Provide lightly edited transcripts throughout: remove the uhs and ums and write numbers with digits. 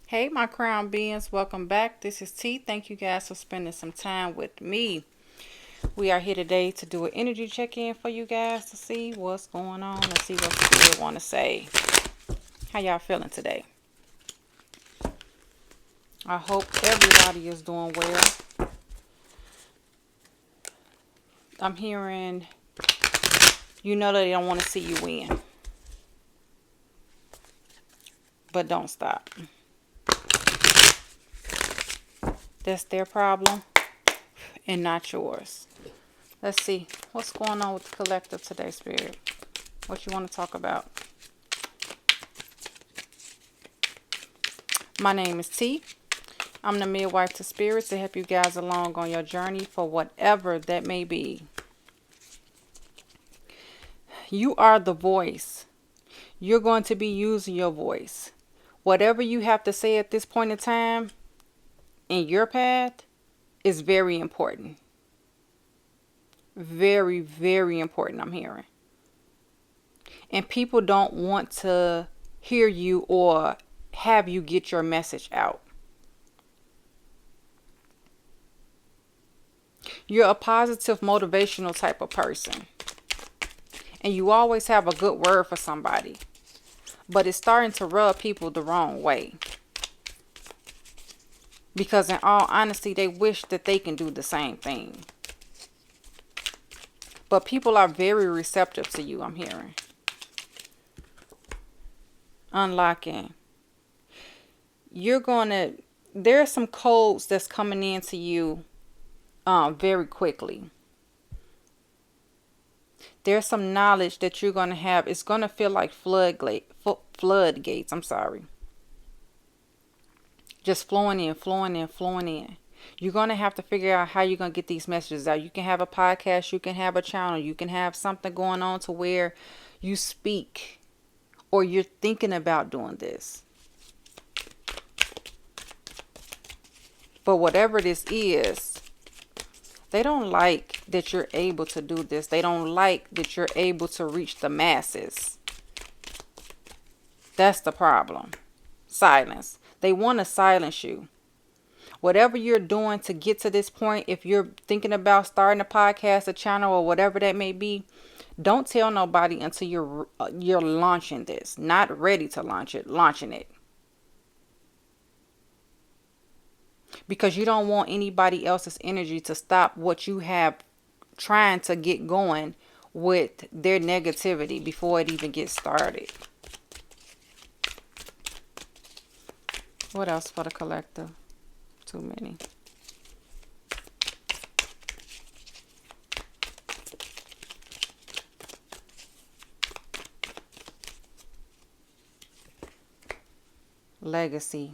Hey, my crown beings, welcome back. This is T. Thank you guys for spending some time with me. We are here today to do an energy check-in for you guys to see what's going on. Let's see what Spirit want to say. How y'all feeling today? I hope everybody is doing well. I'm hearing you know that they don't want to see you win, but don't stop. That's their problem and not yours. Let's see what's going on with the collective today, Spirit. What you want to talk about? My name is T. I'm the midwife to spirits to help you guys along on your journey for whatever that may be. You are the voice. You're going to be using your voice. Whatever you have to say at this point in time in your path is very important. Very, very important, I'm hearing. And people don't want to hear you or have you get your message out. You're a positive, motivational type of person. And you always have a good word for somebody. But it's starting to rub people the wrong way. Because in all honesty, they wish that they can do the same thing. But people are very receptive to you, I'm hearing. Unlocking. There are some codes that's coming into you very quickly. There's some knowledge that you're going to have. It's going to feel like floodgates. Just flowing in, flowing in, flowing in. You're going to have to figure out how you're going to get these messages out. You can have a podcast. You can have a channel. You can have something going on to where you speak or you're thinking about doing this. But whatever this is, they don't like that you're able to do this. They don't like that you're able to reach the masses. That's the problem. Silence. They want to silence you. Whatever you're doing to get to this point, if you're thinking about starting a podcast, a channel, or whatever that may be, don't tell nobody until you're launching this. Not ready to launch it, launching it. Because you don't want anybody else's energy to stop what you have trying to get going with their negativity before it even gets started. What else for the collective? Too many. Legacy.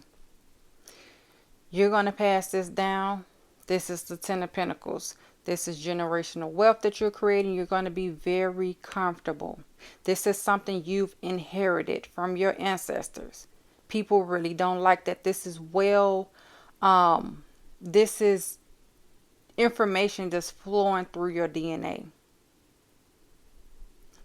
You're going to pass this down. This is the Ten of Pentacles. This is generational wealth that you're creating. You're going to be very comfortable. This is something you've inherited from your ancestors. People really don't like that. This is this is information that's flowing through your DNA.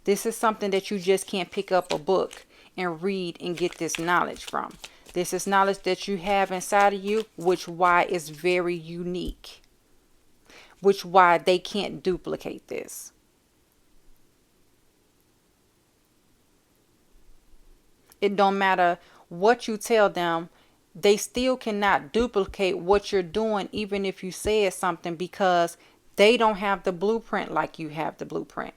This is something that you just can't pick up a book and read and get this knowledge from. This is knowledge that you have inside of you, which why is very unique. Which why they can't duplicate this. It don't matter what you tell them. They still cannot duplicate what you're doing, even if you said something, because they don't have the blueprint like you have the blueprint.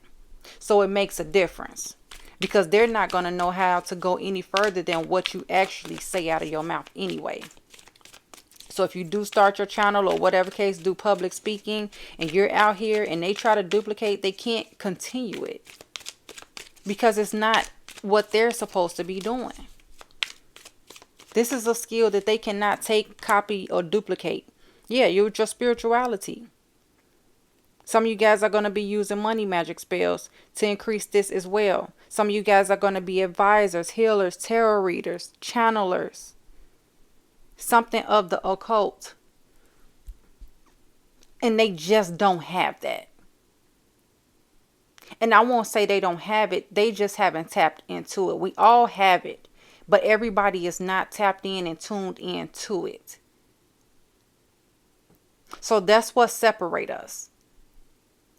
So it makes a difference. Because they're not going to know how to go any further than what you actually say out of your mouth anyway. So if you do start your channel or whatever case, do public speaking, and you're out here and they try to duplicate, they can't continue it. Because it's not what they're supposed to be doing. This is a skill that they cannot take, copy, or duplicate. Yeah, your spirituality. Some of you guys are going to be using money magic spells to increase this as well. Some of you guys are going to be advisors, healers, tarot readers, channelers. Something of the occult. And they just don't have that. And I won't say they don't have it. They just haven't tapped into it. We all have it. But everybody is not tapped in and tuned into it. So that's what separates us.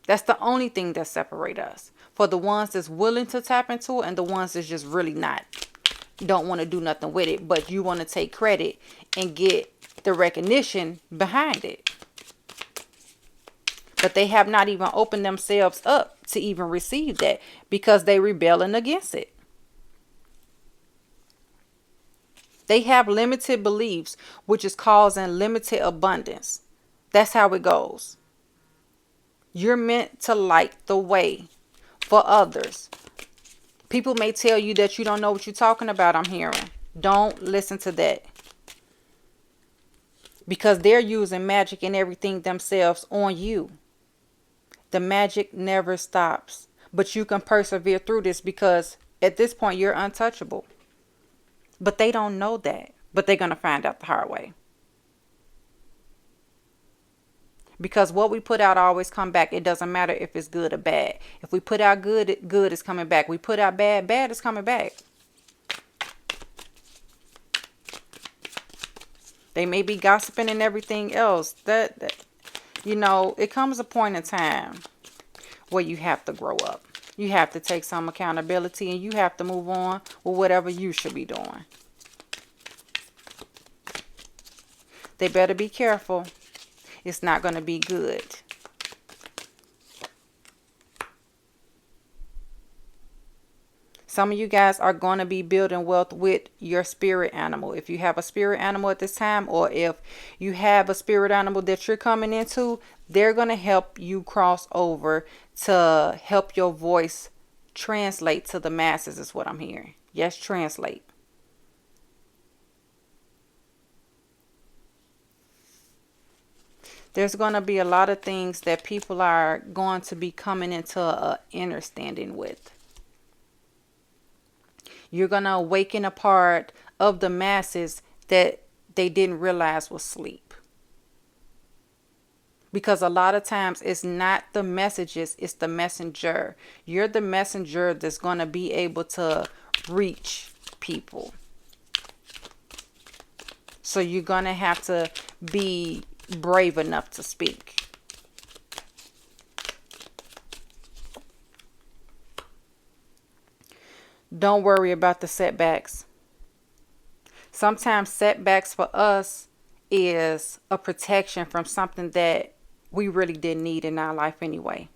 That's the only thing that separates us. For the ones that's willing to tap into it, and the ones that's just really not, don't want to do nothing with it, but you want to take credit and get the recognition behind it. But they have not even opened themselves up to even receive that, because they rebelling against it. They have limited beliefs, which is causing limited abundance. That's how it goes. You're meant to light the way for others. People may tell you that you don't know what you're talking about, I'm hearing. Don't listen to that. Because they're using magic and everything themselves on you. The magic never stops. But you can persevere through this, because at this point you're untouchable. But they don't know that. But they're going to find out the hard way. Because what we put out always come back. It doesn't matter if it's good or bad. If we put out good, good is coming back. We put out bad, bad is coming back. They may be gossiping and everything else. That you know, it comes a point in time where you have to grow up. You have to take some accountability, and you have to move on with whatever you should be doing. They better be careful. It's not going to be good. Some of you guys are going to be building wealth with your spirit animal. If you have a spirit animal at this time, or if you have a spirit animal that you're coming into, they're going to help you cross over to help your voice translate to the masses, is what I'm hearing. Yes, translate. There's going to be a lot of things that people are going to be coming into an understanding with. You're going to awaken a part of the masses that they didn't realize was asleep. Because a lot of times it's not the messages, it's the messenger. You're the messenger that's going to be able to reach people. So you're going to have to be brave enough to speak. Don't worry about the setbacks. Sometimes setbacks for us is a protection from something that we really didn't need in our life anyway.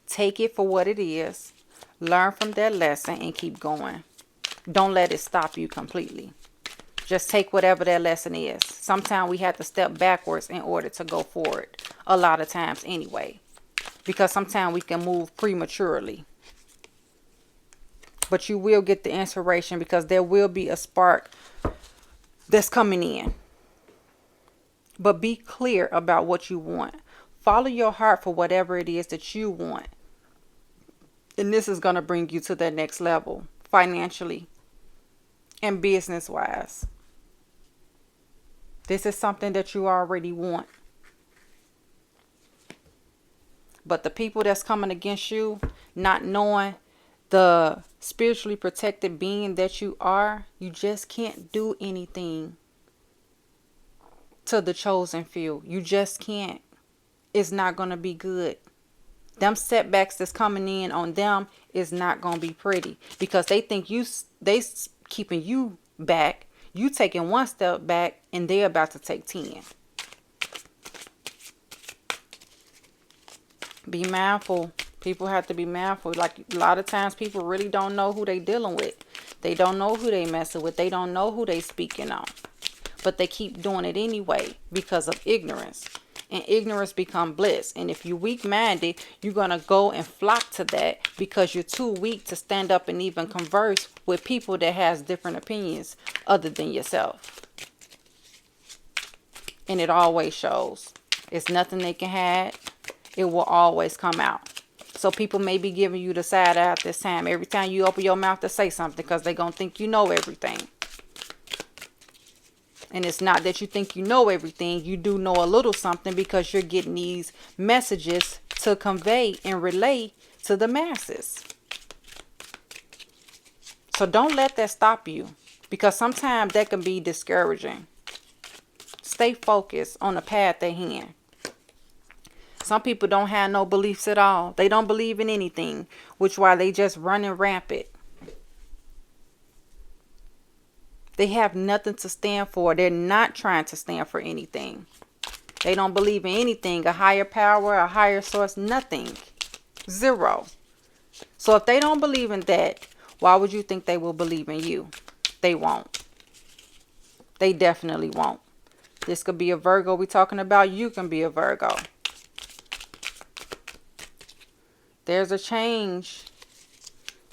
Take it for what it is. Learn from that lesson and keep going. Don't let it stop you completely. Just take whatever that lesson is. Sometimes we have to step backwards in order to go forward. A lot of times anyway. Because sometimes we can move prematurely. But you will get the inspiration, because there will be a spark that's coming in. But be clear about what you want. Follow your heart for whatever it is that you want. And this is going to bring you to that next level. Financially. And business wise. This is something that you already want. But the people that's coming against you, not knowing the spiritually protected being that you are, you just can't do anything to the chosen few. You just can't. It's not going to be good. Them setbacks that's coming in on them is not going to be pretty. Because they think they keeping you back. You taking one step back and they're about to take 10. Be mindful. People have to be mindful. Like a lot of times people really don't know who they dealing with. They don't know who they messing with. They don't know who they speaking on. But they keep doing it anyway because of ignorance. And ignorance become bliss. And if you're weak-minded, you're going to go and flock to that because you're too weak to stand up and even converse with people that has different opinions other than yourself. And it always shows. It's nothing they can hide. It will always come out. So people may be giving you the side eye at this time. Every time you open your mouth to say something, because they're going to think you know everything. And it's not that you think you know everything. You do know a little something because you're getting these messages to convey and relay to the masses. So don't let that stop you, because sometimes that can be discouraging. Stay focused on the path at hand. Some people don't have no beliefs at all. They don't believe in anything, which why they just running rampant. They have nothing to stand for. They're not trying to stand for anything. They don't believe in anything, a higher power, a higher source, nothing. Zero. So if they don't believe in that, why would you think they will believe in you? They won't. They definitely won't. This could be a Virgo we're talking about. You can be a Virgo. There's a change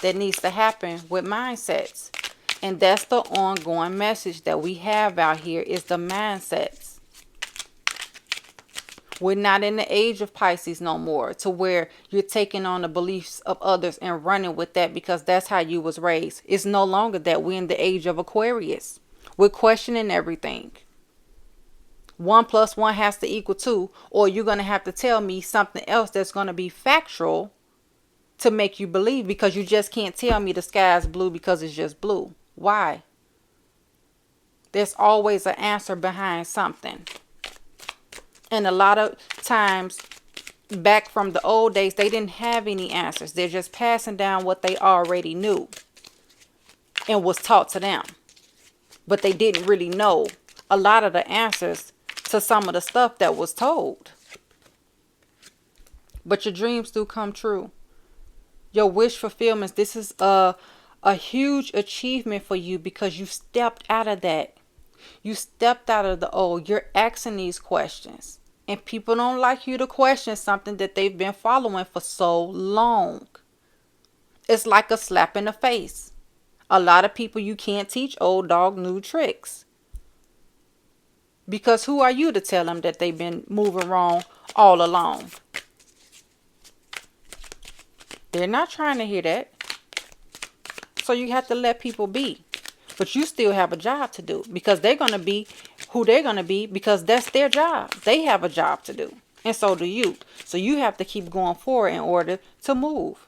that needs to happen with mindsets. And that's the ongoing message that we have out here, is the mindsets. We're not in the age of Pisces no more, to where you're taking on the beliefs of others and running with that because that's how you was raised. It's no longer that. We're in the age of Aquarius. We're questioning everything. 1 + 1 has to equal 2, or you're going to have to tell me something else that's going to be factual to make you believe, because you just can't tell me the sky is blue because it's just blue. Why? There's always an answer behind something. And a lot of times back from the old days, they didn't have any answers. They're just passing down what they already knew and was taught to them. But they didn't really know a lot of the answers to some of the stuff that was told. But your dreams do come true. Your wish fulfillments, this is a huge achievement for you, because you stepped out of that. You stepped out of the old. You're asking these questions. And people don't like you to question something that they've been following for so long. It's like a slap in the face. A lot of people, you can't teach old dog new tricks. Because who are you to tell them that they've been moving wrong all along? They're not trying to hear that. So you have to let people be. But you still have a job to do, because they're going to be who they're going to be, because that's their job. They have a job to do. And so do you. So you have to keep going forward in order to move.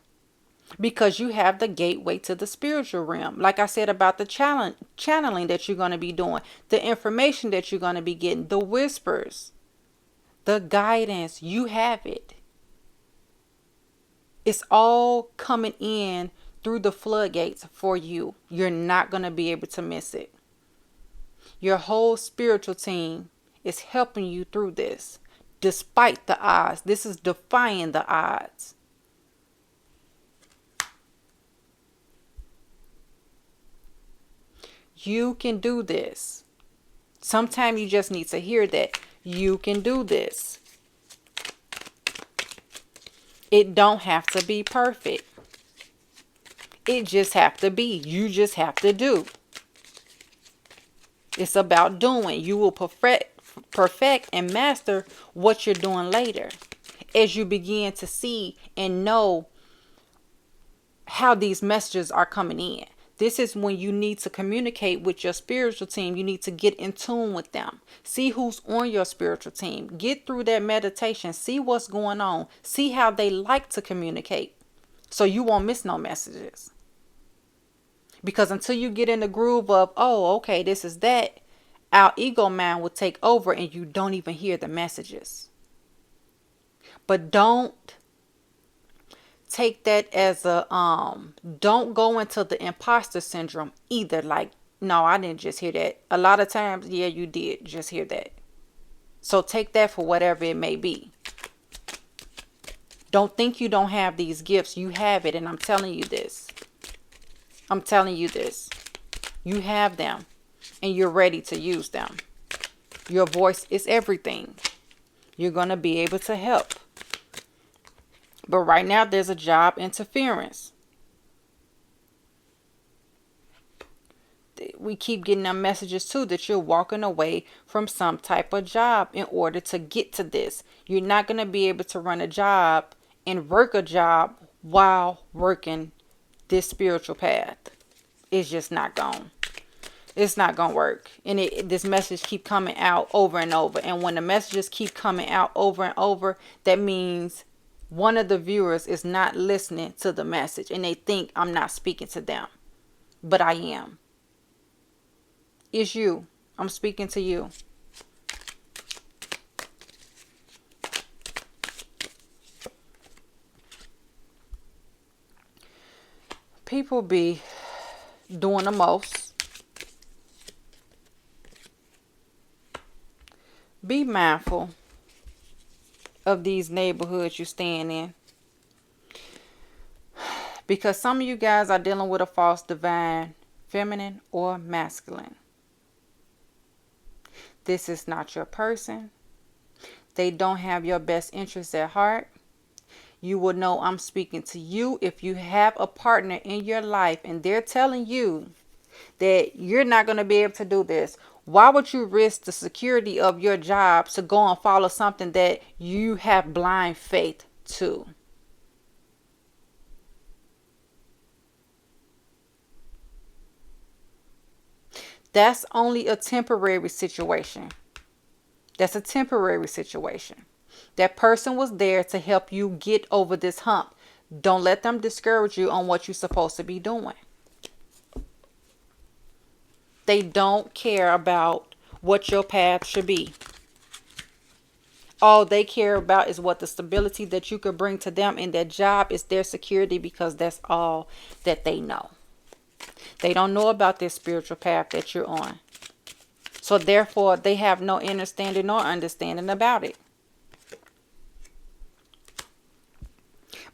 Because you have the gateway to the spiritual realm. Like I said about the channeling that you're going to be doing. The information that you're going to be getting. The whispers. The guidance. You have it. It's all coming in through the floodgates for you. You're not going to be able to miss it. Your whole spiritual team is helping you through this. Despite the odds. This is defying the odds. You can do this. Sometimes you just need to hear that. You can do this. It don't have to be perfect. It just have to be. You just have to do. It's about doing. You will perfect and master what you're doing later, as you begin to see and know how these messages are coming in. This is when you need to communicate with your spiritual team. You need to get in tune with them. See who's on your spiritual team. Get through that meditation. See what's going on. See how they like to communicate, so you won't miss no messages. Because until you get in the groove of, oh, okay, this is that, our ego mind will take over and you don't even hear the messages. But don't take that as a, don't go into the imposter syndrome either. Like, no, I didn't just hear that. A lot of times, yeah, you did just hear that. So take that for whatever it may be. Don't think you don't have these gifts. You have it, and I'm telling you this. I'm telling you this. You have them, and you're ready to use them. Your voice is everything. You're going to be able to help. But right now, there's a job interference. We keep getting them messages too, that you're walking away from some type of job in order to get to this. You're not going to be able to run a job and work a job while working this spiritual path. It's just not going. It's not going to work. And this message keep coming out over and over. And when the messages keep coming out over and over, that means one of the viewers is not listening to the message, and they think I'm not speaking to them. but I am. It's you. I'm speaking to you. People be doing the most. Be mindful of these neighborhoods you stand in. Because some of you guys are dealing with a false divine, feminine or masculine. This is not your person. They don't have your best interests at heart. You will know I'm speaking to you if you have a partner in your life and they're telling you that you're not going to be able to do this. Why would you risk the security of your job to go and follow something that you have blind faith to? That's only a temporary situation. That's a temporary situation. That person was there to help you get over this hump. Don't let them discourage you on what you're supposed to be doing. They don't care about what your path should be. All they care about is what the stability that you could bring to them in their job is their security, because that's all that they know. They don't know about this spiritual path that you're on. So therefore, they have no understanding nor understanding about it.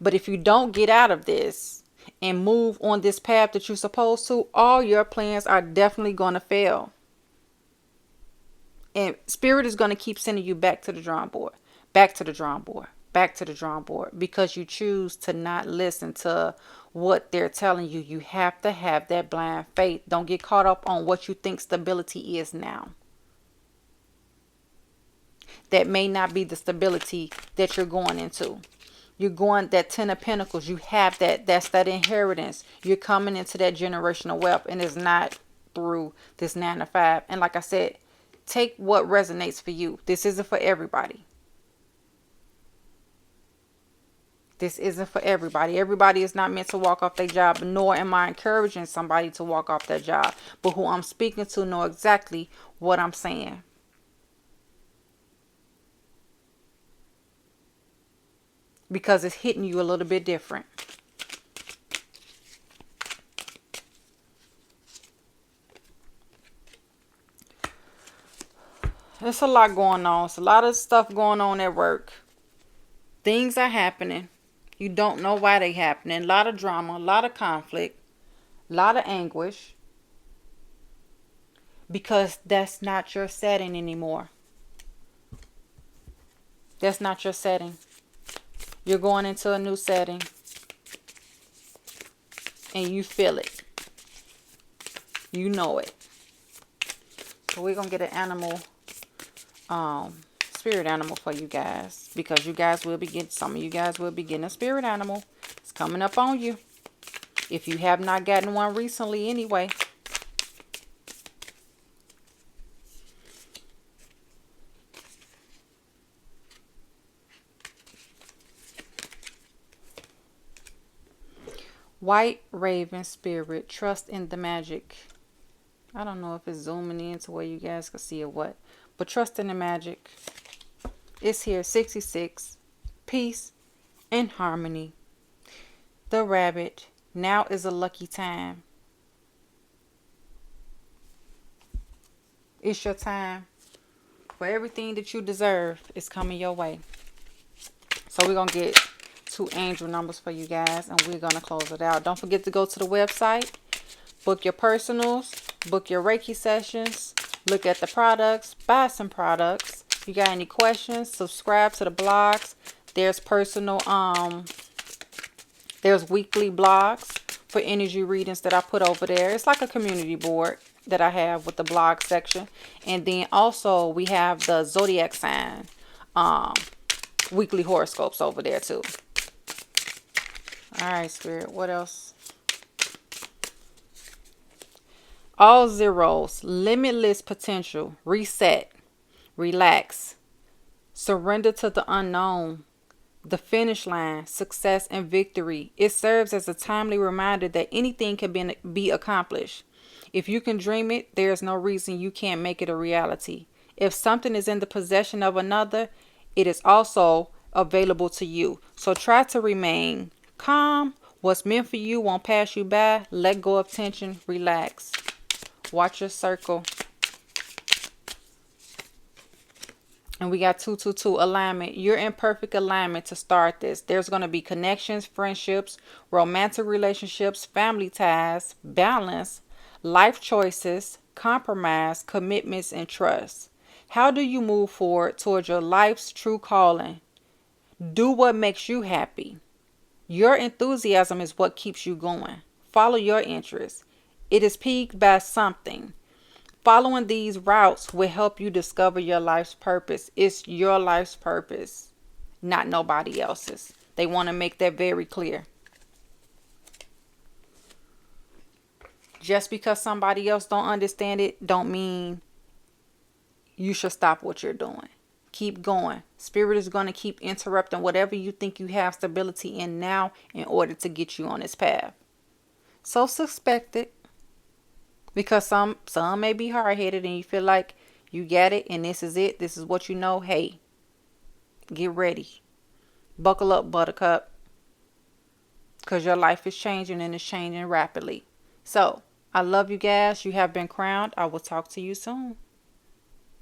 But if you don't get out of this and move on this path that you're supposed to, all your plans are definitely going to fail. And Spirit is going to keep sending you back to the drawing board, back to the drawing board, back to the drawing board, because you choose to not listen to what they're telling you. You have to have that blind faith. Don't get caught up on what you think stability is now. That may not be the stability that you're going into. You're going that 10 of Pentacles. You have that. That's that inheritance. You're coming into that generational wealth, and it's not through this 9 to 5. And like I said, take what resonates for you. This isn't for everybody. This isn't for everybody. Everybody is not meant to walk off their job, nor am I encouraging somebody to walk off their job. But who I'm speaking to know exactly what I'm saying. Because it's hitting you a little bit different. There's a lot going on. It's a lot of stuff going on at work. Things are happening. You don't know why they're happening. A lot of drama, a lot of conflict, a lot of anguish. Because that's not your setting anymore. That's not your setting. You're going into a new setting. And you feel it. You know it. So we're going to get an animal, spirit animal for you guys. Because you guys will be getting, some of you guys will be getting a spirit animal. It's coming up on you. If you have not gotten one recently anyway. White Raven Spirit, trust in the magic. I don't know if it's zooming in to where you guys can see or what. But trust in the magic. It's here, 66. Peace and harmony. The rabbit. Now is a lucky time. It's your time. For everything that you deserve is coming your way. So we're going to get 2 angel numbers for you guys, and we're going to close it out. Don't forget to go to the website, book your personals, book your Reiki sessions, look at the products, buy some products. If you got any questions, subscribe to the blogs. There's there's weekly blogs for energy readings that I put over there. It's like a community board that I have with the blog section. And then also we have the zodiac sign weekly horoscopes over there too. All right, Spirit, what else? All zeros, limitless potential, reset, relax, surrender to the unknown, The finish line, success and victory. It serves as a timely reminder that anything can be accomplished. If you can dream it, there is no reason you can't make it a reality. If something is in the possession of another, it is also available to you. So try to remain calm. What's meant for you won't pass you by. Let go of tension. Relax. Watch your circle. And we got 222 alignment. You're in perfect alignment to start this. There's going to be connections, friendships, romantic relationships, family ties, balance, life choices, compromise, commitments, and trust. How do you move forward towards your life's true calling? Do what makes you happy. Your enthusiasm is what keeps you going. Follow your interests. It is peaked by something. Following these routes will help you discover your life's purpose. It's your life's purpose, not nobody else's. They want to make that very clear. Just because somebody else don't understand it, don't mean you should stop what you're doing. Keep going. Spirit is going to keep interrupting whatever you think you have stability in now in order to get you on this path. So suspect it. Because some may be hard-headed and you feel like you got it and this is it. This is what you know. Hey, get ready. Buckle up, buttercup. Because your life is changing and it's changing rapidly. So, I love you guys. You have been crowned. I will talk to you soon.